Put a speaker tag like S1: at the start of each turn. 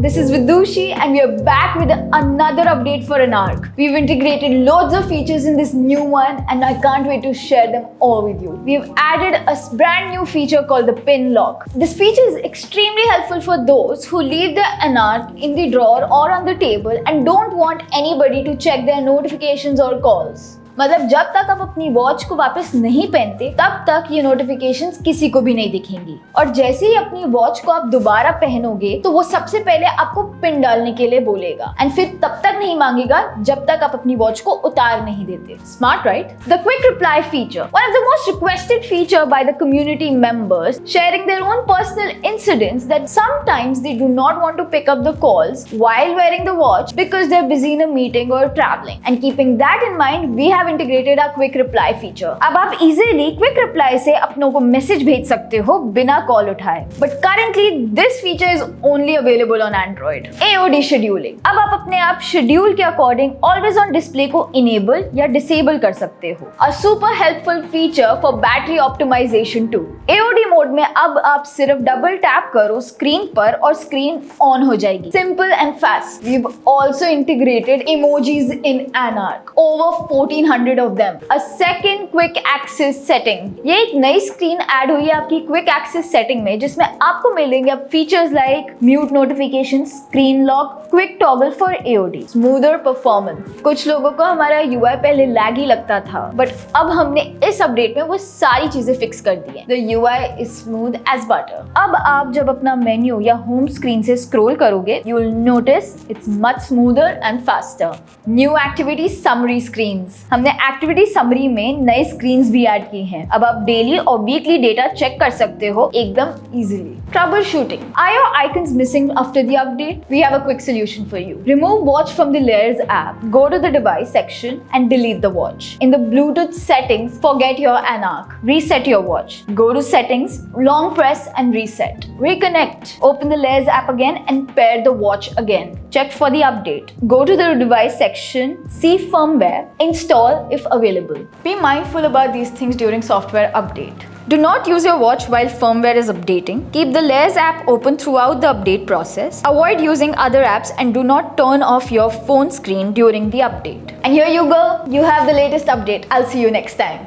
S1: this is Vidushi and we are back with another update for Anarch. We've integrated loads of features in this new one and I can't wait to share them all with you. We've added a brand new feature called the pin lock. This feature is extremely helpful for those who leave their Anarch in the drawer or on the table and don't want anybody to check their notifications or calls. मतलब जब तक आप अपनी watch को वापस नहीं पहनते तब तक ये नोटिफिकेशंस किसी को भी नहीं दिखेंगी और जैसे ही अपनी वॉच को आप दोबारा पहनोगे तो वो सबसे पहले आपको पिन डालने के लिए बोलेगा एंड फिर तब तक नहीं मांगेगा जब तक आप अपनी वॉच को उतार नहीं देते. Smart right? The quick reply feature, one of the most requested feature by the community members sharing their own personal incidents that sometimes they do not want to pick up the calls while wearing the watch because they're busy in a meeting or traveling. And keeping that in mind, we have integrated a quick reply feature. अब आप easily quick reply से अपनों को message भेज सकते हो बिना call उठाए. But currently this feature is only available on Android. AOD scheduling. अब आप अपने आप शेड्यूल के अकॉर्डिंग always on display को enable या disable कर सकते हो. A super helpful feature for battery optimization too. AOD mode में अब आप सिर्फ डबल टैप करो स्क्रीन पर और स्क्रीन ऑन हो जाएगी. Simple and fast. We've also integrated emojis in Anarch. Over 1400 of them. A second quick access setting. ये एक नई स्क्रीन ऐड हुई है आपकी क्विक एक्सेस सेटिंग में जिसमें आपको मिलेंगे अब features like mute notification, screen lock, quick toggle for AOD, smoother performance. कुछ लोगों को हमारा UI पहले लैगी लगता था बट अब हमने इस अपडेट में वो सारी चीजें फिक्स कर दी हैं. The UI is smooth as butter. अब आप जब अपना मेन्यू या होम स्क्रीन से स्क्रॉल करोगे you will notice it's much smoother and faster. New activity summary screens. हमने एक्टिविटी समरी में नए स्क्रीन्स भी ऐड की हैं. अब आप डेली और वीकली डेटा चेक कर सकते हो एकदम easily. Trouble shooting. Are your icons missing after the update? We have a quick solution for you. Remove watch from the Layers app. Go to the device section and delete the watch. In the Bluetooth settings, forget your Anarch. Reset your watch. Go to settings, long press and reset. Reconnect. Open the Layers app again and pair the watch again. Check for the update. Go to the device section, see firmware, install if available. Be mindful about these things during software update. Do not use your watch while firmware is updating. Keep the Layers app open throughout the update process. Avoid using other apps and do not turn off your phone screen during the update. And here you go. You have the latest update. I'll see you next time.